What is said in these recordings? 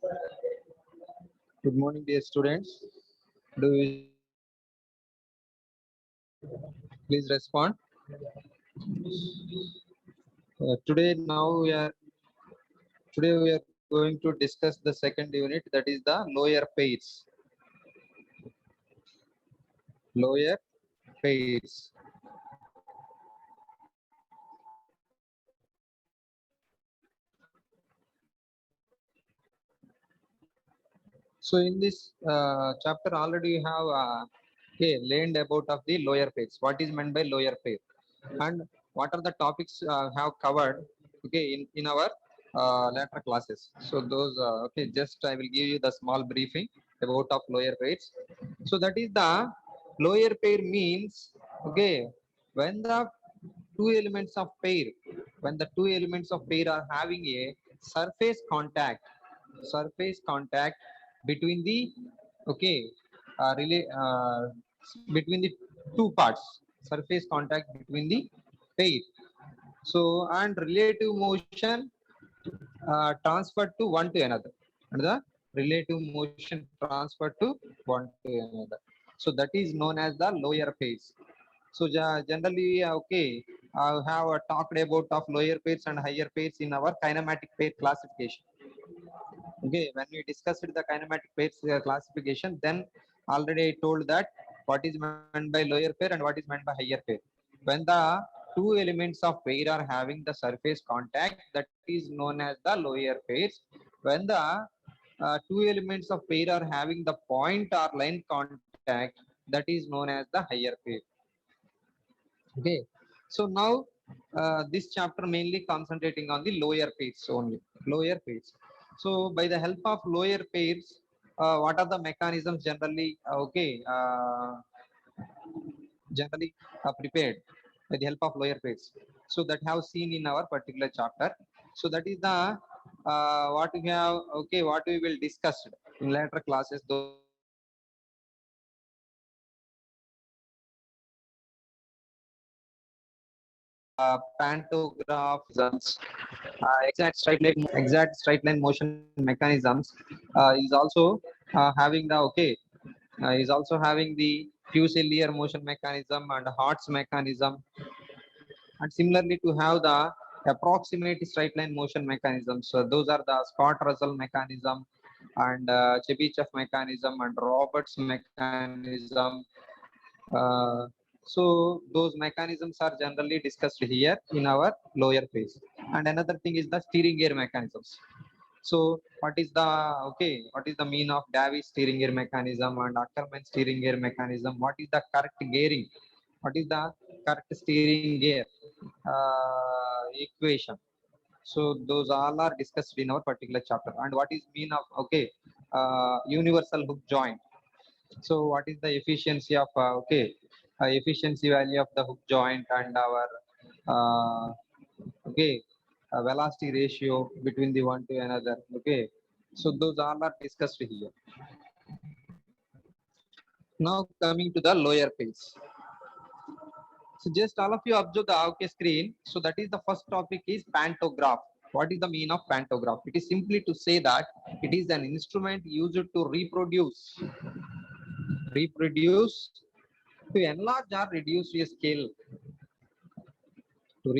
Good morning, dear students. Do you please respond? Today we are going to discuss the second unit, that is the lower pairs. Lower pairs. So in this chapter already you have learned about of the lower pairs. What is meant by lower pair, and what are the topics have covered? Okay, in our later classes. So those just I will give you the small briefing about of lower pairs. So that is the lower pair means, okay, when the two elements of pair, when the two elements of pair are having a surface contact, surface contact between the, okay, between the two parts, surface contact between the pair. So and relative motion transferred to one to another, and the relative motion transferred to one to another. So that is known as the lower phase. So generally, have talked about of lower pairs and higher pairs in our kinematic pair classification. Okay, when we discussed the kinematic pairs classification, then already I told that what is meant by lower pair and what is meant by higher pair. When the two elements of pair are having the surface contact, that is known as the lower pairs. When the two elements of pair are having the point or line contact, that is known as the higher pair. Okay, so now this chapter mainly concentrating on the lower pairs only, lower pairs. So by the help of lower pairs, what are the mechanisms generally generally prepared by the help of lower pairs, so that have seen in our particular chapter. So that is the what we have, okay, what we will discuss in later classes. Those are the pantograph, exact straight line motion mechanisms is also having the, okay, is also having the Fuselier motion mechanism and Hart's mechanism, and similarly to have the approximate straight line motion mechanisms. So those are the Scott Russell mechanism and Chebyshev mechanism and Roberts mechanism. So those mechanisms are generally discussed here in our lower phase. And another thing is the steering gear mechanisms. So what is the, okay, what is the mean of Davis steering gear mechanism and Ackermann steering gear mechanism? What is the correct gearing? What is the correct steering gear equation? So those all are discussed in our particular chapter. And what is mean of, okay, universal hook joint? So what is the efficiency of, efficiency value of the hook joint and our uh, okay, velocity ratio between the one to another. Okay, so those all are discussed here. Now coming to the lower phase. So just all of you observe the okay screen. So that is the first topic is pantograph. What is the meaning of pantograph? It is simply to say that it is an instrument used to reproduce, to enlarge or reduce a scale, to,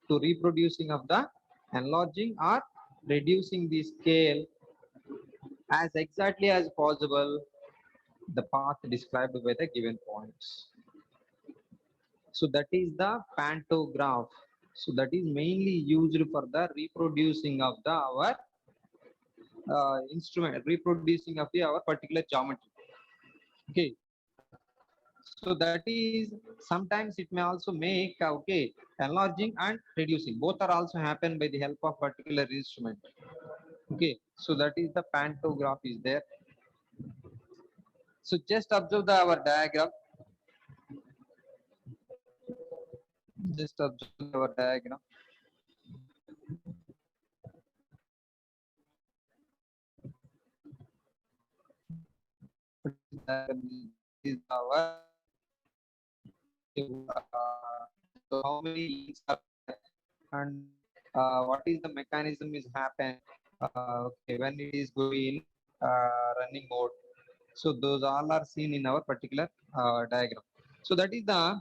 to reproducing of the enlarging or reducing the scale as exactly as possible the path described by the given points. So that is the pantograph. So that is mainly used for the reproducing of the our instrument, reproducing of the our particular geometry. Okay. So that is, sometimes it may also make okay, enlarging and reducing. Both are also happen by the help of particular instrument. Okay. So that is the pantograph is there. So just observe the our diagram. Just observe our diagram. Is our so how many links are there, and what is the mechanism is happen, Okay, when it is going running mode. So those all are seen in our particular diagram. So that is the,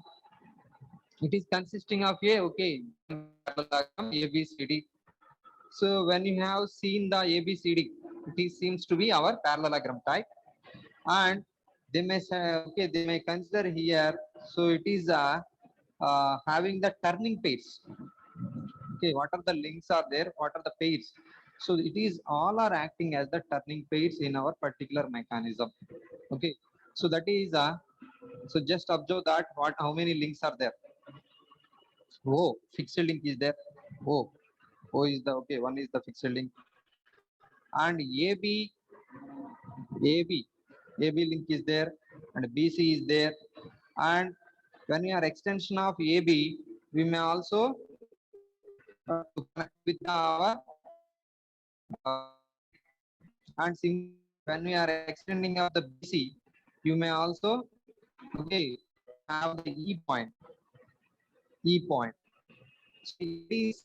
it is consisting of a, okay, parallelogram ABCD. So when you have seen the ABCD, it seems to be our parallelogram type, and they may say, okay, they may consider here. So it is having the turning pairs. Okay, what are the links are there? What are the pairs? So it is all are acting as the turning pairs in our particular mechanism. Okay, so that is so just observe that what how many links are there. Oh, fixed link is there. Oh, O is the, okay, one is the fixed link, and AB AB link is there, and BC is there, and when we are extension of AB, we may also to connect with our and when we are extending of the BC, you may also, okay, have the E point. E point. So it is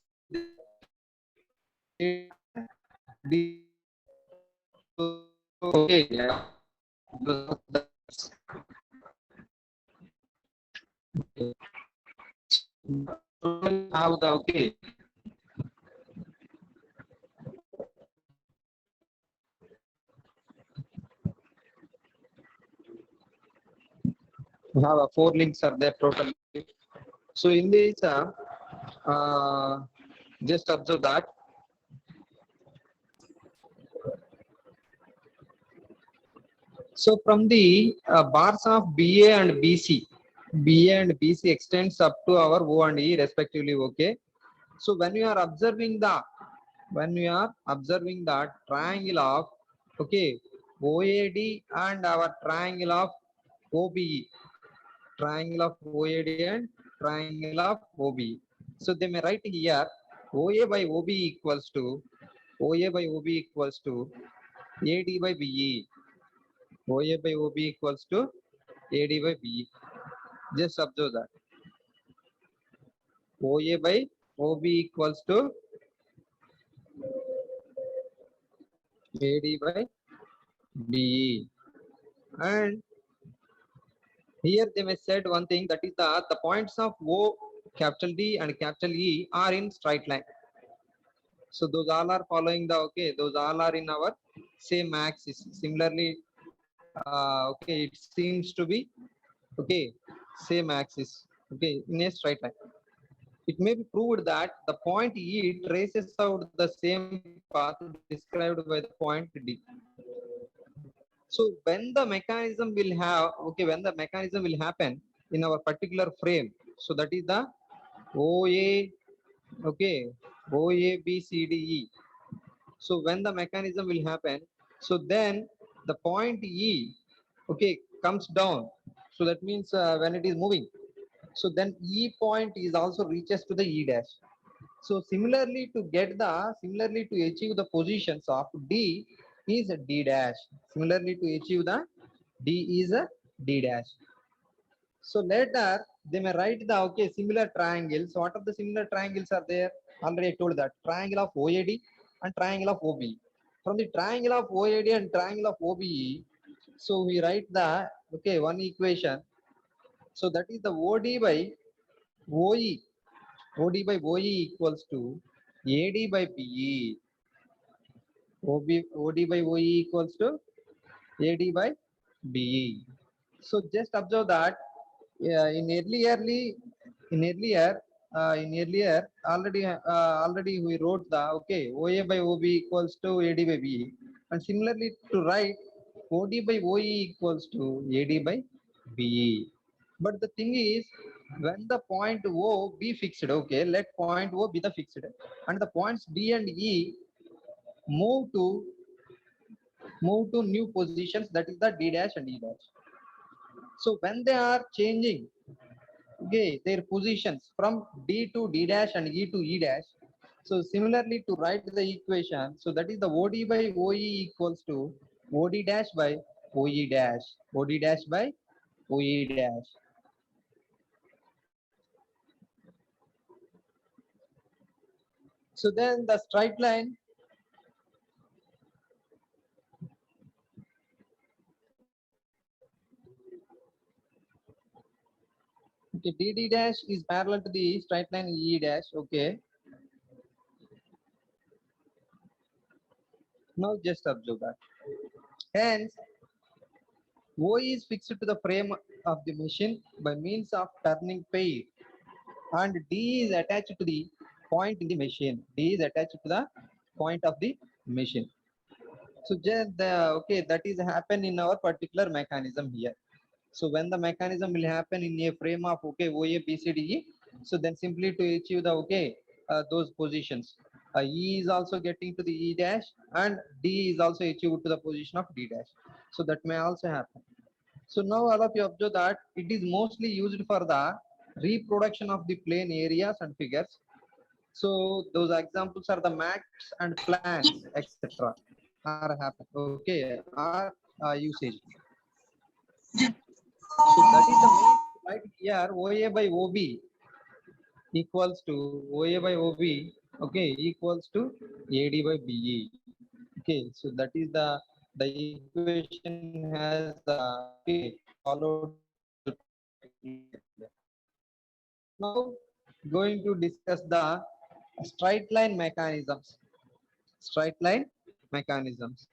okay. Yeah. Have the, okay. We have four links are there totally. So in this, just observe that. So from the bars of BA and BC, BA and BC extends up to our O and E respectively. Okay. So when you are observing the, when we are observing that triangle of, okay, OAD and our triangle of OBE, triangle of OAD and triangle of OBE. So they may write here OA by OB equals to, OA by OB equals to AD by BE. OA by OB equals to AD by BE. Just observe that. OA by OB equals to AD by BE. And here they may said one thing, that is the points of O, capital D and capital E are in straight line. So those all are following the, okay, those all are in our same axis. Similarly, okay, it seems to be, okay, same axis, okay, in a straight line. It may be proved that the point E traces out the same path described by the point D. So when the mechanism will have, okay, when the mechanism will happen in our particular frame, so that is the OA, okay, OABCDE. So when the mechanism will happen, so then the point E, okay, comes down. So that means when it is moving, so then E point is also reaches to the E dash. So similarly to get the, similarly to achieve the positions of D is a D dash. Similarly to achieve the D is a D dash. So later they may write the, okay, similar triangles. So what are the similar triangles are there? Already I told that triangle of OAD and triangle of OBE. From the triangle of OAD and triangle of OBE, so we write the, okay, one equation. So that is the OD by OE. OD by OE equals to AD by PE. OD by OE equals to AD by BE. So just observe that in earlierly, in earlier, in earlier already we wrote the, okay, OA by OB equals to AD by BE, and similarly to write OD by OE equals to AD by BE. But the thing is, when the point O be fixed, okay, let point O be the fixed, and the points D and E move to, move to new positions, that is the D dash and E dash. So when they are changing, okay, their positions from D to D dash and E to E dash. So similarly to write the equation, so that is the OD by OE equals to OD dash by OE dash, OD dash by OE dash. So then the straight line, Okay, DD dash is parallel to the straight line E dash. Okay. Now just observe that. Hence, O is fixed to the frame of the machine by means of turning pair, and D is attached to the point in the machine. D is attached to the point of the machine. So just okay, that is happen in our particular mechanism here. So when the mechanism will happen in a frame of okay OA BCDE, so then simply to achieve the okay those positions, E is also getting to the E dash and D is also achieved to the position of D dash. So that may also happen. So now all of you observe that it is mostly used for the reproduction of the plane areas and figures. So those examples are the max and plans, etc. are happen. Okay, are usage. So that is the main right here. OA by OB equals to OA by OB. Okay, equals to AD by BE. Okay, so that is the equation has okay followed. Now going to discuss the straight line mechanisms. Straight line mechanisms.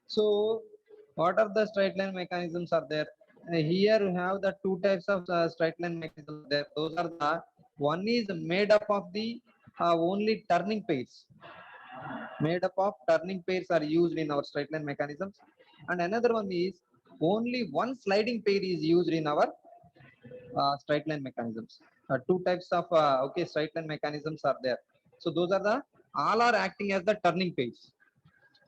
So what are the straight line mechanisms are there? Here we have the two types of straight line mechanisms there. Those are the one is made up of the only turning pairs. Made up of turning pairs are used in our straight line mechanisms, and another one is only one sliding pair is used in our straight line mechanisms. Two types of okay straight line mechanisms are there. So those are the all are acting as the turning pairs,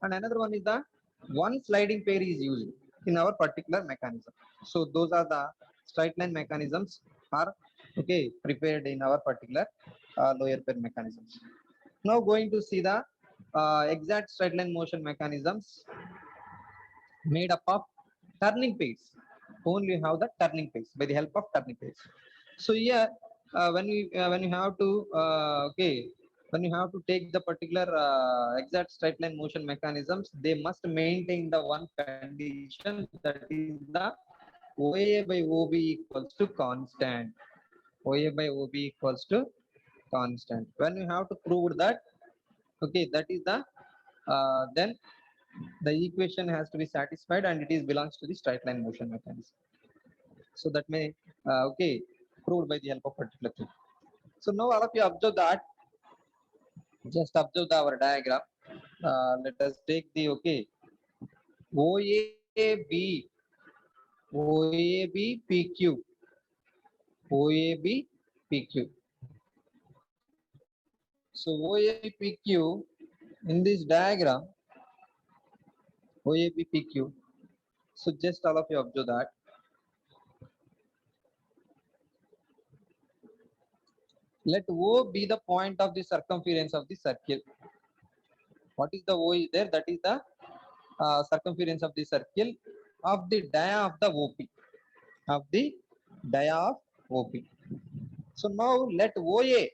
and another one is the one sliding pair is used in our particular mechanism. So those are the straight line mechanisms are okay prepared in our particular lower pair mechanisms. Now going to see the exact straight line motion mechanisms made up of turning pairs. Only have the turning pairs by the help of turning pairs. So here when you have to okay when you have to take the particular exact straight line motion mechanisms, they must maintain the one condition, that is the OA by OB equals to constant. OA by OB equals to constant. When you have to prove that, okay, that is the then the equation has to be satisfied and it is belongs to the straight line motion mechanism. So that may okay proved by the help of particular thing. So now all of you observe that, just observe our diagram. Let us take the okay OAB, OAB PQ, OAB PQ. So OAB PQ in this diagram, OAB PQ. So just all of you observe that. Let O be the point of the circumference of the circle. What is the O is there? That is the circumference of the circle of the dia of the OP. Of the dia of OP. So now let OA.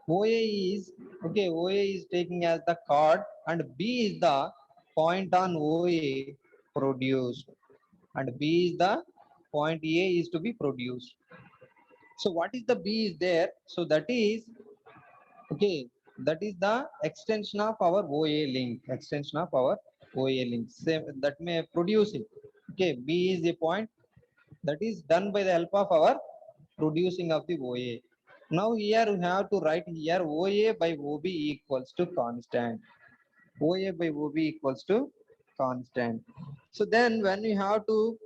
OA is okay. OA is taking as the chord, and B is the point on OA produced, and B is the point A is to be produced. So what is the B is there? So that is okay. That is the extension of our OA link. Extension of our OA link. Same that may produce it. Okay, B is a point that is done by the help of our producing of the OA. Now here we have to write here OA by OB equals to constant. OA by OB equals to constant. So then when we have to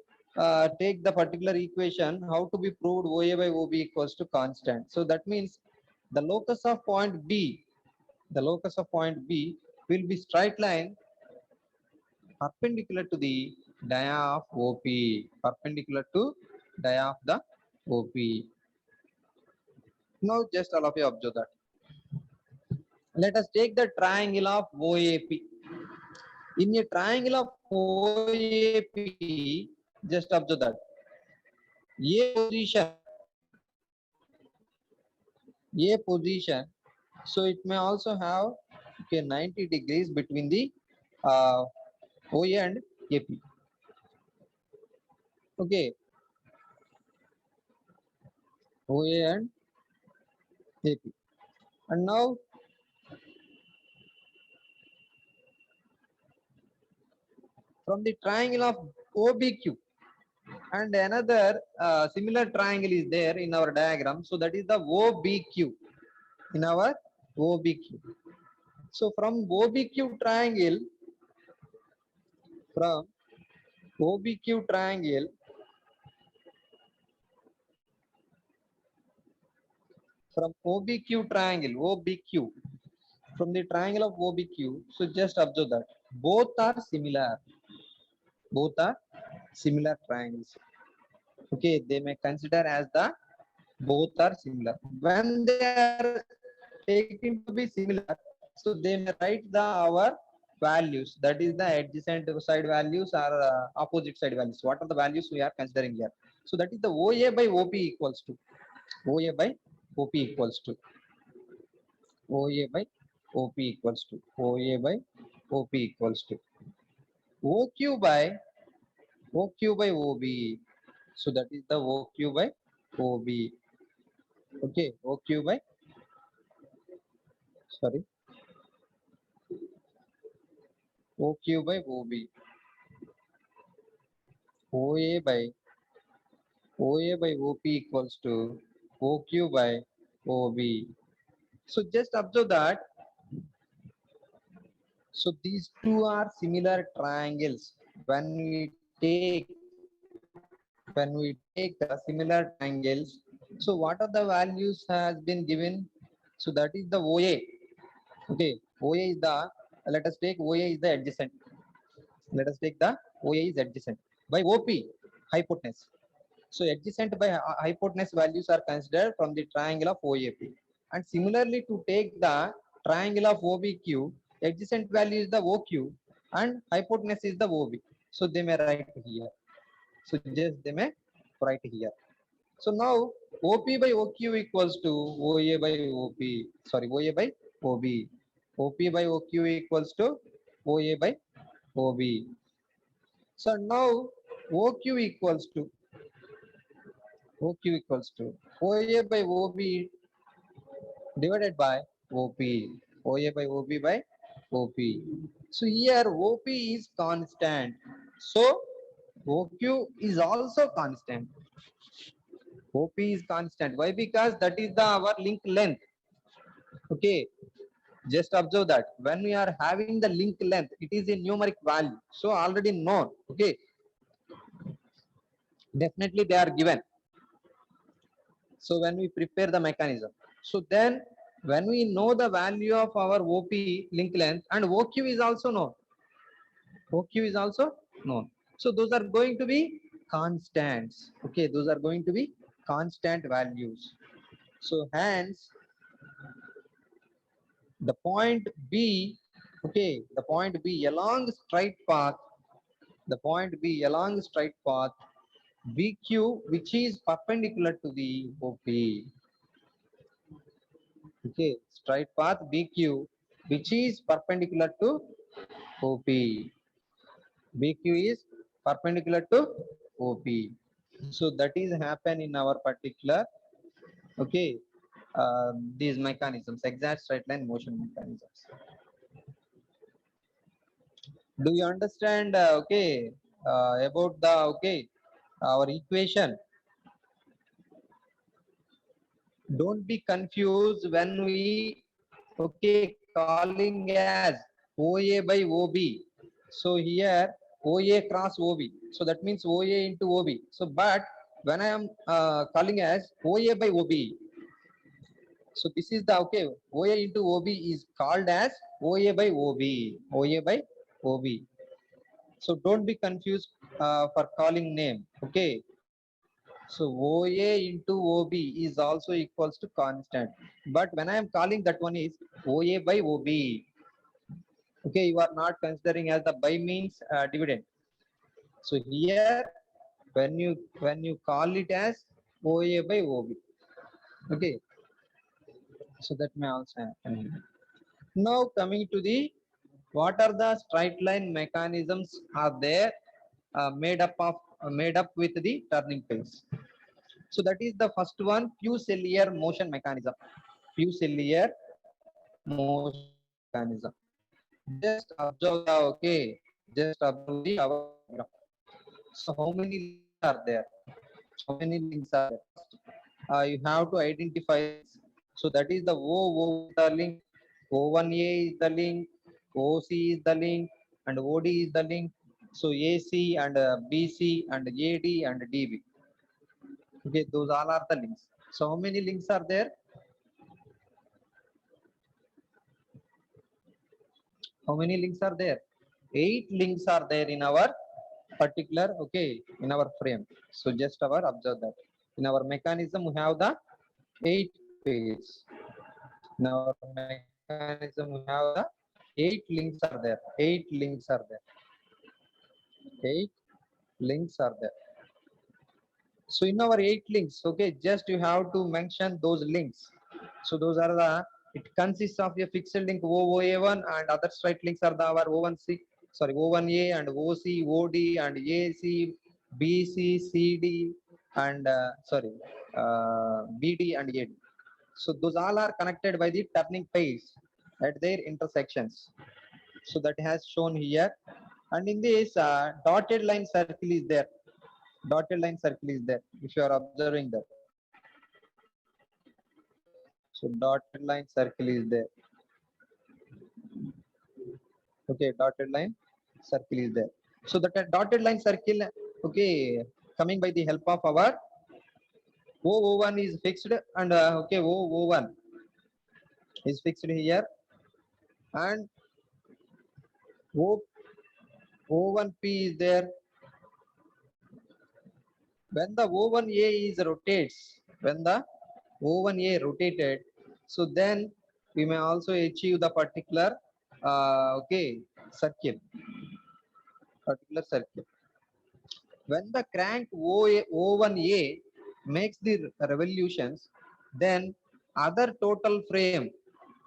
take the particular equation, how to be proved OA by OB equals to constant. So that means the locus of point B, the locus of point B will be straight line perpendicular to the dia of OP, perpendicular to dia of the OP. Now just all of you observe that. Let us take the triangle of OAP. In a triangle of OAP, just observe that A position, so it may also have okay 90 degrees between the OA and AP. Okay. OA and AP. And now from the triangle of OBQ, and another similar triangle is there in our diagram. So that is the OBQ in our OBQ. So from OBQ triangle, from OBQ triangle, from OBQ triangle, OBQ, from the triangle of OBQ, so just observe that both are similar. Both are similar triangles. Okay, they may consider as the both are similar. When they are taken to be similar, so they may write the our values, that is the adjacent side values or opposite side values. What are the values we are considering here? So that is the OA by OP equals to OA by OP equals to OA by OP equals to OA by OP equals to OQ by OQ by OB. So that is the OQ by OB. Okay, OQ by, sorry, OQ by OB. OA by OP equals to OQ by OB. So just observe that. So these two are similar triangles. When we take similar triangles, so what are the values has been given? So that is the OA. Okay, OA is the, let us take OA is the adjacent. Let us take the OA is adjacent by OP, hypotenuse. So adjacent by hypotenuse values are considered from the triangle of OAP. And similarly, to take the triangle of OBQ, adjacent value is the OQ and hypotenuse is the OB. So they may write here. So just they may write here. So now OP by OQ equals to OA by OP. Sorry, OA by OB. OP by OQ equals to OA by OB. So now OQ equals to OA by OB divided by OP. OA by OB by OP. So here OP is constant. So OQ is also constant. OP is constant. Why? Because that is the our link length. Okay. Just observe that when we are having the link length, it is a numeric value. So already known. Okay. Definitely they are given. So when we prepare the mechanism, so then when we know the value of our OP link length and OQ is also known, OQ is also known. So those are going to be constants. Okay, those are going to be constant values. So hence the point B, okay, the point B along straight path, the point B along straight path BQ which is perpendicular to the OP. Okay, straight path BQ which is perpendicular to OP. BQ is perpendicular to OP. So that is happen in our particular, okay, these mechanisms, exact straight line motion mechanisms. Do you understand? Okay, about the, okay, our equation? Don't be confused when we, okay, calling as OA by OB. So here OA cross OB. So that means OA into OB. So but when I am calling as OA by OB, so this is the, okay, OA into OB is called as OA by OB. OA by OB. So don't be confused for calling name. Okay. So OA into OB is also equals to constant. But when I am calling that one is OA by OB. Okay, you are not considering as the by means dividend. So here when you call it as OA by OB. Okay. So that may also happen. Now coming to the, what are the straight line mechanisms are there made up with the turning pace. So that is the first one, Fuselier motion mechanism. Fuselier motion mechanism. Just observe the Just observe the our diagram. So how many links are there? How many links are there? You have to identify. So that is the O is the link, O1A is the link, OC is the link, and OD is the link. So AC and BC and AD and DB. Okay, those all are the links. So how many links are there? How many links are there? 8 links are there in our particular, in our frame. So just our observe that. In our mechanism, we have the 8 pages. In our mechanism, we have the 8 links are there. 8 links are there. 8 links are there. So in our 8 links, just you have to mention those links. So those are the, it consists of a fixed link OOA1 and other straight links are the our O1C, sorry, O1A and OC, OD and AC, BC, CD and BD and AD. So those all are connected by the turning page at their intersections. So that has shown here. And in this dotted line circle is there. Dotted line circle is there. If you are observing that. So dotted line circle is there. Okay, dotted line circle is there. So that dotted line circle, coming by the help of our O1 is fixed and O1 is fixed here and O1P is there. When the O1A is rotates, when the O1A rotated, so then we may also achieve the particular circle, particular circle. When the crank O1A makes the revolutions, then other total frame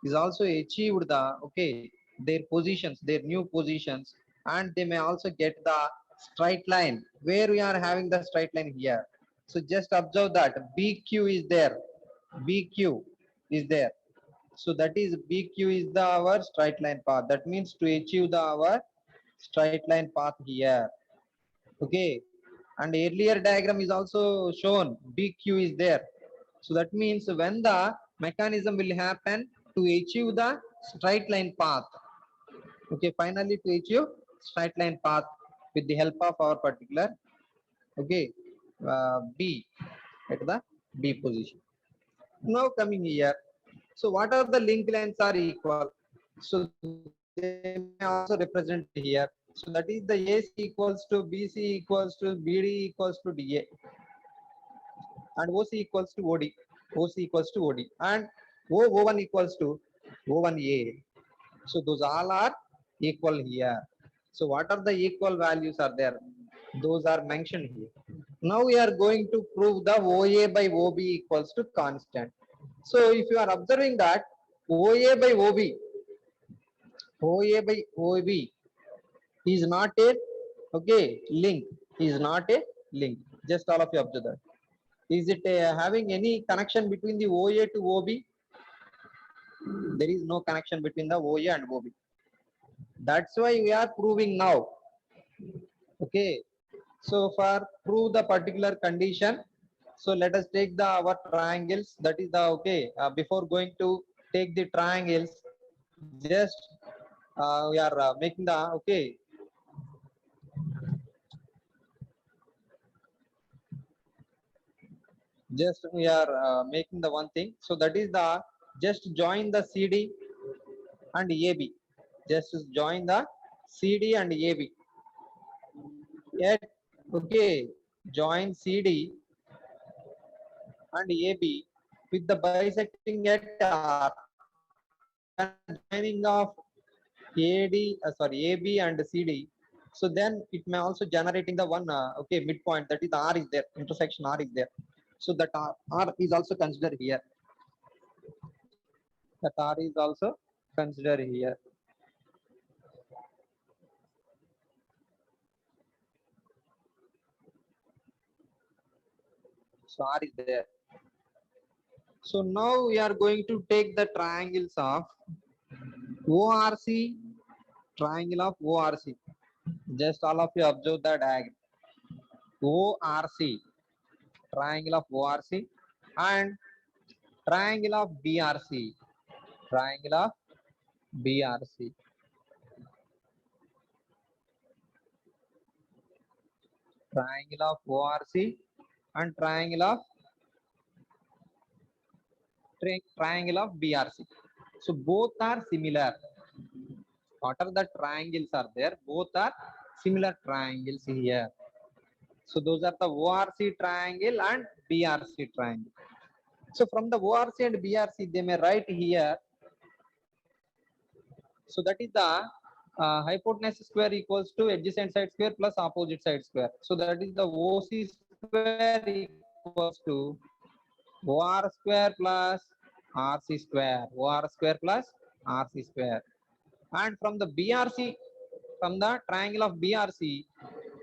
is also achieved their positions, their new positions, and they may also get the straight line where we are having the straight line here. So just observe that BQ is there. BQ is there. So that is BQ is the our straight line path. That means to achieve the our straight line path here. Okay. And earlier diagram is also shown BQ is there. So that means when the mechanism will happen to achieve the straight line path. Okay, finally to achieve straight line path with the help of our particular B at the B position. Now coming here. So what are the link lengths are equal? So they may also represent here. So that is the AC equals to BC equals to BD equals to DA and OC equals to OD. OC equals to OD and O1 equals to O1A. So those all are equal here. So what are the equal values are there? Those are mentioned here. Now we are going to prove the OA by OB equals to constant. So if you are observing that OA by OB, OA by OB is not a link, is not a link. Just all of you observe that. Is it having any connection between the OA to OB? There is no connection between the OA and OB. That's why we are proving now. Okay. So for prove the particular condition, so let us take the our triangles. That is the before going to take the triangles, just we are making the just we are making the one thing. So that is the just join the CD and AB. Just join the CD and AB. Yet join CD and AB with the bisecting at R and joining of AB and CD. So then it may also generating the one midpoint, that is the R is there, intersection R is there. So that R is also considered here. That R is also considered here. So R is there. So now we are going to take the triangles of ORC, triangle of ORC. Just all of you observe the diagram. ORC, triangle of ORC, and triangle of BRC, triangle of BRC. Triangle of ORC and triangle of BRC. So both are similar. What are the triangles are there? Both are similar triangles here. So those are the ORC triangle and BRC triangle. So from the ORC and BRC, they may write here. So that is the hypotenuse square equals to adjacent side square plus opposite side square. So that is the OC square equals to OR square plus RC square. OR square plus RC square. And from the BRC, from the triangle of BRC,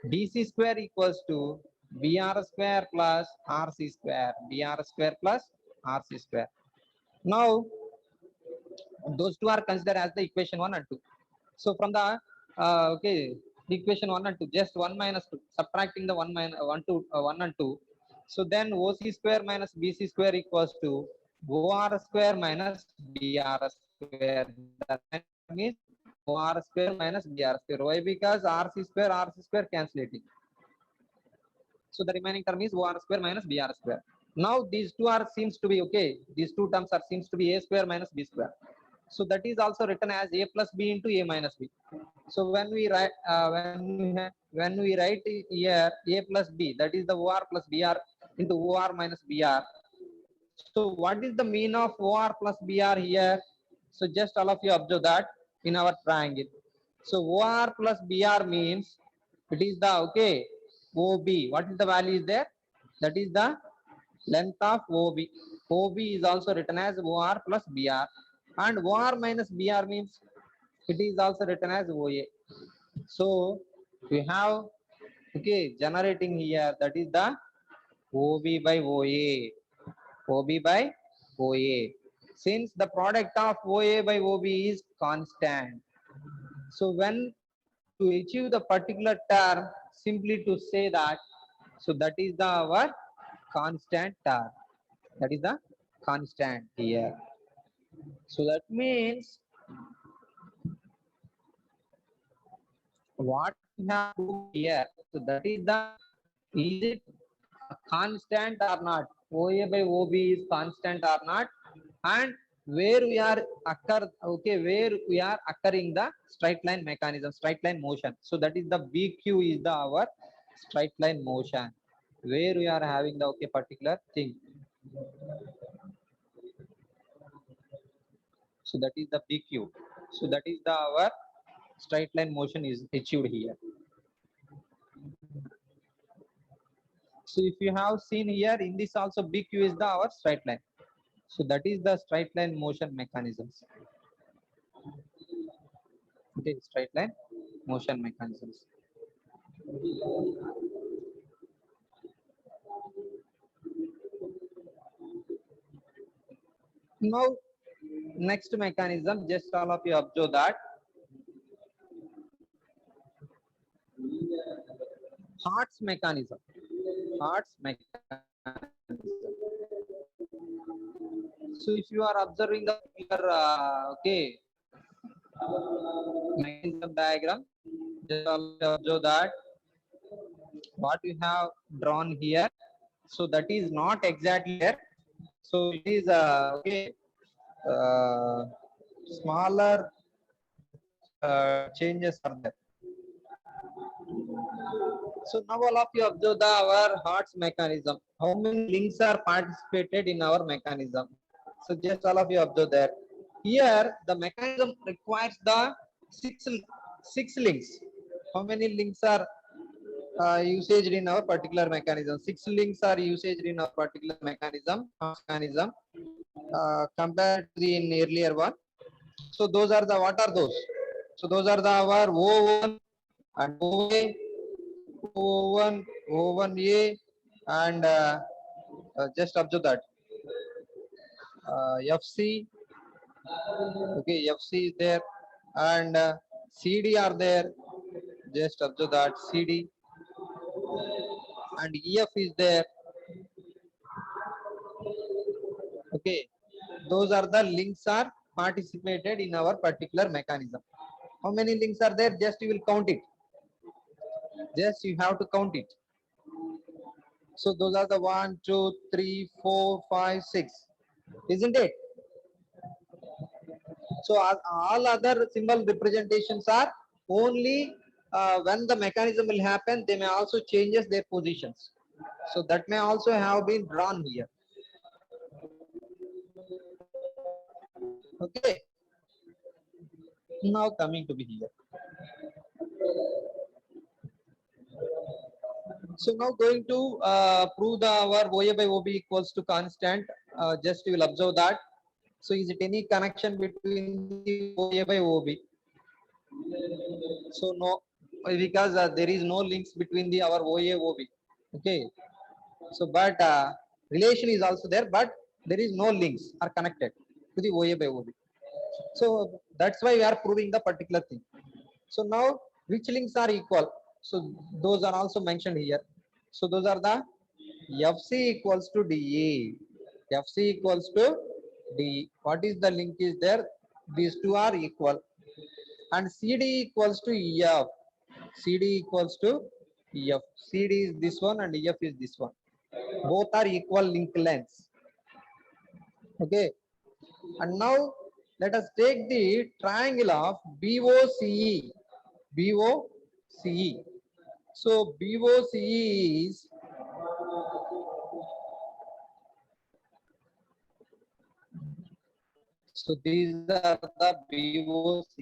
BC square equals to BR square plus RC square. BR square plus RC square. Now, those two are considered as the equation 1 and 2. So from the equation 1 and 2, just 1 minus 2, subtracting the 1 and 2. So then OC square minus BC square equals to OR square minus BR square. That means OR square minus BR square. Why? Because RC square cancellating. So the remaining term is OR square minus BR square. Now these two are seems to be okay. These two terms are seems to be A square minus B square. So that is also written as A plus B into A minus B. So when we write here A plus B, that is the OR plus BR into OR minus BR. So what is the mean of OR plus BR here? So just all of you observe that in our triangle. So OR plus BR means it is the OB. What is the value is there? That is the length of OB. OB is also written as OR plus BR. And OR minus BR means it is also written as OA. So we have generating here, that is the OB by OA. OB by OA. Since the product of OA by OB is constant. So when to achieve the particular term, simply to say that, so that is the our constant term. That is the constant here. So that means what we have here, so that is it constant or not? OA by OB is constant or not? And where we are occurring the straight line mechanism, straight line motion. So that is the BQ is our straight line motion, where we are having the particular thing. So that is the BQ. So that is our straight line motion is achieved here. So if you have seen here in this also, BQ is our straight line. So that is the straight line motion mechanisms. Okay, straight line motion mechanisms. Now, next mechanism, just all of you observe that. Hart's mechanism. Hart's mechanism. So if you are observing the mechanism diagram, just observe that what you have drawn here. So that is not exactly there. So it is smaller changes are there. So now all of you observe our Hart's mechanism. How many links are participated in our mechanism? So just all of you observe that. Here the mechanism requires the six links. How many links are usaged in our particular mechanism? 6 links are usaged in our particular mechanism compared to the earlier one. So those are the, what are those? So those are the our O1 and OA, O1, O1A and Just observe that FC, okay, FC is there, and CD are there. Just observe that CD and EF is there. Okay, those are the links are participated in our particular mechanism. How many links are there? Just you will count it. Just you have to count it. So those are the 1, 2, 3, 4, 5, 6, isn't it? So all other symbol representations are only when the mechanism will happen, they may also changes their positions. So that may also have been drawn here. Okay. Now coming to be here. So now going to prove our OA by OB equals to constant. Just you will observe that. So is it any connection between the OA by OB? So no, because there is no links between the our OA OB. Okay. So but relation is also there, but there is no links are connected to the OA by OB. So that's why we are proving the particular thing. So now which links are equal? So those are also mentioned here. So those are the FC equals to DE. FC equals to D. What is the link is there? These two are equal. And CD equals to EF. CD equals to EF. CD is this one and EF is this one. Both are equal link lengths. Okay. And now let us take the triangle of BOCE. BOCE. So BOCE is so these are the BOC.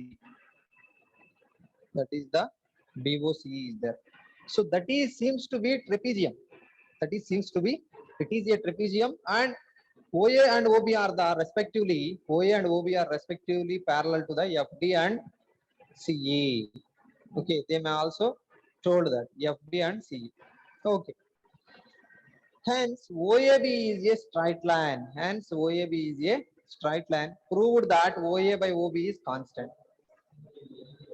That is the BOC is there. So that is seems to be trapezium. That is seems to be it is a trapezium, and OA and OB are the respectively OA and OB are respectively parallel to the FD and CE. Okay, they may also told that FD and CE. Okay. Hence, OAB is a straight line. Hence, OAB is a straight line. Proved that OA by OB is constant.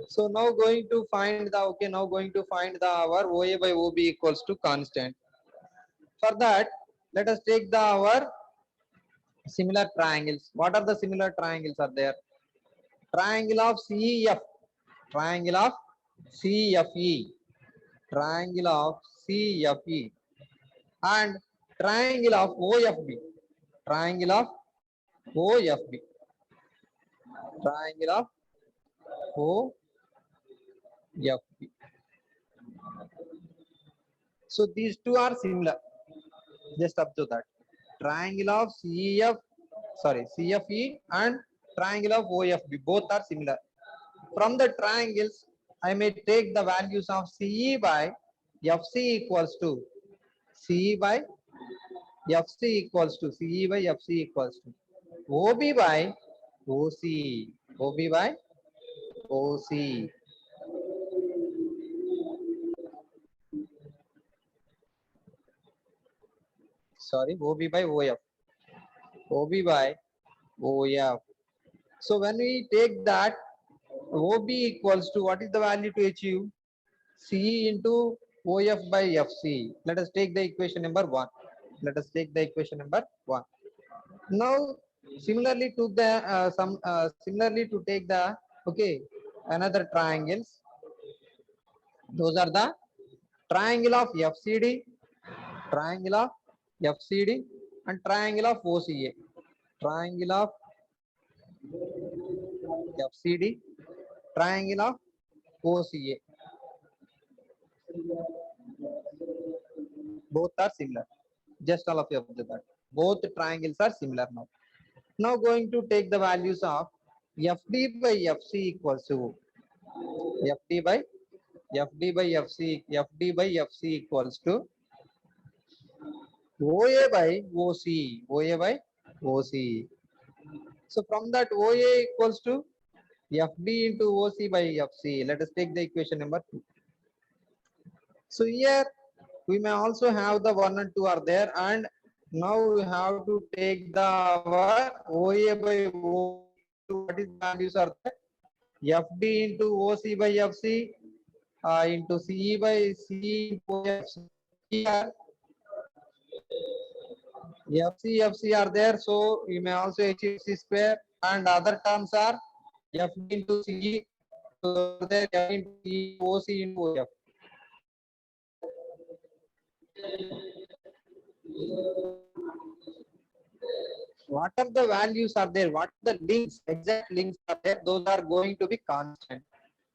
So now going to find the now going to find the our OA by OB equals to constant. For that, let us take the our similar triangles. What are the similar triangles are there? Triangle of CEF, triangle of CFE, triangle of CFE, and triangle of OFB, triangle of OFB, triangle of OFB. So these two are similar. Just observe that. Triangle of CFE and triangle of OFB, both are similar. From the triangles, I may take the values of CE by FC equals to CE by FC equals to CE by FC equals to OB by OC, OB by OC. Sorry, OB by OF, OB by OF. So when we take that, OB equals to what is the value to achieve? CE into OF by FC. Let us take the equation number 1. Let us take the equation number 1. Now, similarly to the similarly to take the another triangles. Those are the triangle of FCD, triangle of FCD, and triangle of OCA. Triangle of FCD, triangle of OCA. Both are similar. Just all of you observe that. Both triangles are similar now. Now going to take the values of FD by FC equals to FD by FC, FD by FC equals to OA by OC, OA by OC. So from that OA equals to FD into OC by FC. Let us take the equation number 2. So here we may also have the 1 and 2 are there, and Now we have to take the our OA by OB. What is the values are there? FD into OC by FC into CE by CE into OFC. Here FC are there, so you may also achieve C square, and other terms are FD into CE. So there F into CE, OC into OF. What are the values are there? What are the links? Exact links are there. Those are going to be constant.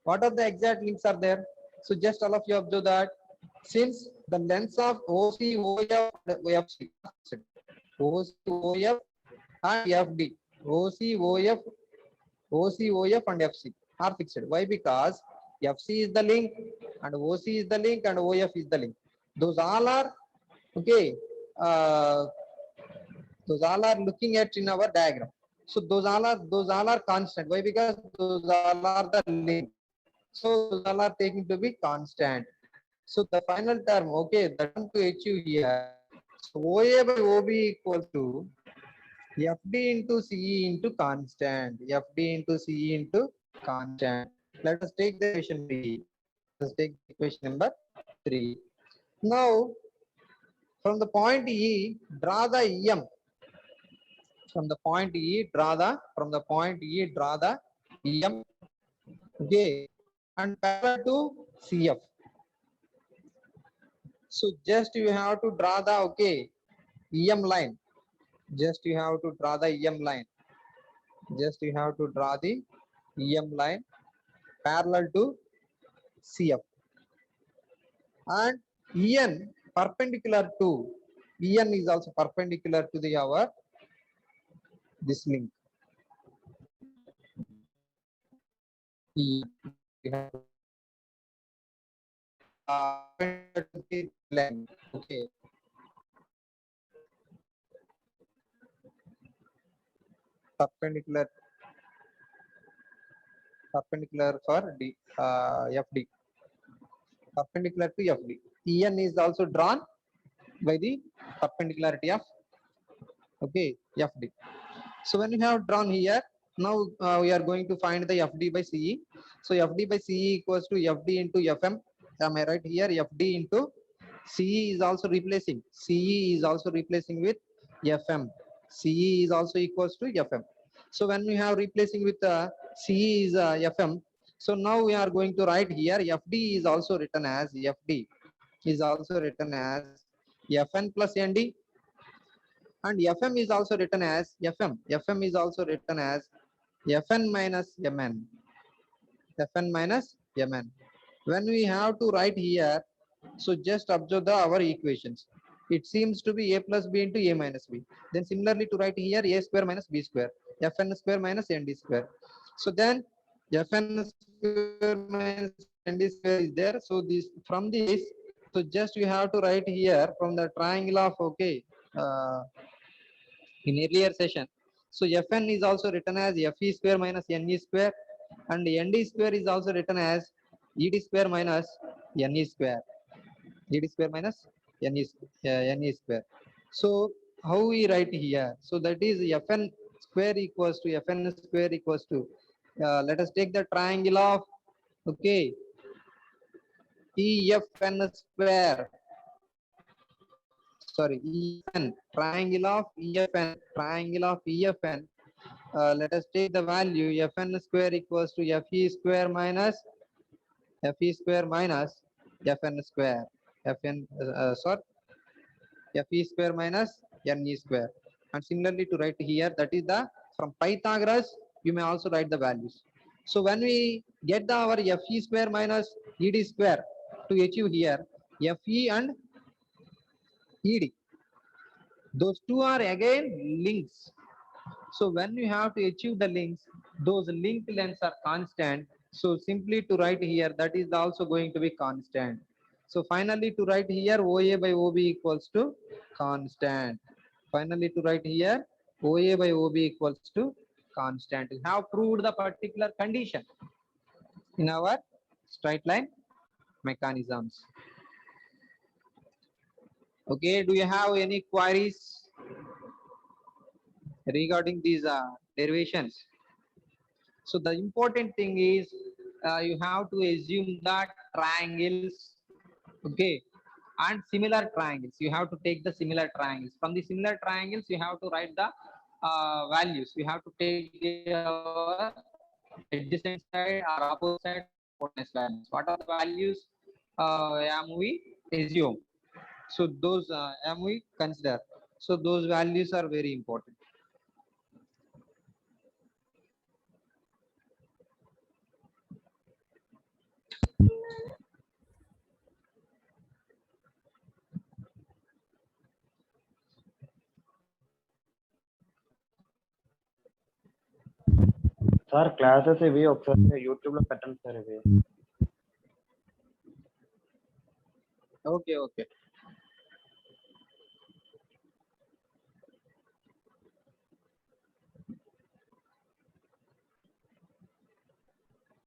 What are the exact links are there? So just all of you observe that since the lengths of OC, OF, and OFC, OC, OF, and FD, OC, OF, OC, OF, and FC are fixed. Why? Because FC is the link, and OC is the link, and OF is the link. Those all are okay. Those all are looking at in our diagram. So those all are constant. Why? Because those all are the link. So those all are taken to be constant. So the final term, okay, the term to achieve here. So OA by OB equals to FD into CE into constant. FD into CE into constant. Let us take the equation 3. Let's take the equation number 3. Now from the point E, draw the EM. From the point E, draw the EM, okay, and parallel to CF. So just you have to draw the EM line. Just you have to draw the EM line. Just you have to draw the EM line parallel to CF, and EN perpendicular to EN is also perpendicular to the our this link. EN. You have to line. Okay. Perpendicular for FD. Perpendicular to FD. EN is also drawn by the perpendicularity of FD. So when you have drawn here, now we are going to find the FD by CE. So FD by CE equals to FD into FM. Am I right here? FD into CE is also replacing. CE is also replacing with FM. CE is also equals to FM. So when we have replacing with CE is FM. So now we are going to write here FD is also written as FN plus ND, and FM is also written as FM is also written as FN minus MN. FN minus MN. When we have to write here, so just observe our equations. It seems to be A plus B into A minus B. Then similarly to write here A square minus B square, FN square minus ND square. So then FN square minus ND square is there. So this from this, so just you have to write here from the triangle of in earlier session. So Fn is also written as Fe square minus Ne square, and Nd square is also written as Ed square minus Ne square. Ed square minus Ne square. So how we write here? So that is Fn square equals to let us take the triangle of EFN square. Sorry, EFN, triangle of EFN. Let us take the value Fn square equals to Fe square minus Fn square. Fe square minus Ne square. And similarly to write here, that is the from Pythagoras, you may also write the values. So when we get our Fe square minus Ed square to achieve here, Fe and Ed, those two are again links. So when you have to achieve the links, those linked lengths are constant. So simply to write here, that is also going to be constant. So finally to write here, OA by OB equals to constant. Finally to write here, OA by OB equals to constant. We have proved the particular condition in our straight line mechanisms. Okay, do you have any queries? regarding these derivations. So the important thing is you have to assume that triangles, okay, and similar triangles. You have to take the similar triangles. From the similar triangles, you have to write the values. You have to take our adjacent side or opposite side hypotenuse values. What are the values am we assume? So those am we consider? So those values are very important. Sir classes ఇవి ఒకసారి YouTube లో పెట్టండి sir ఇవి. Okay, okay.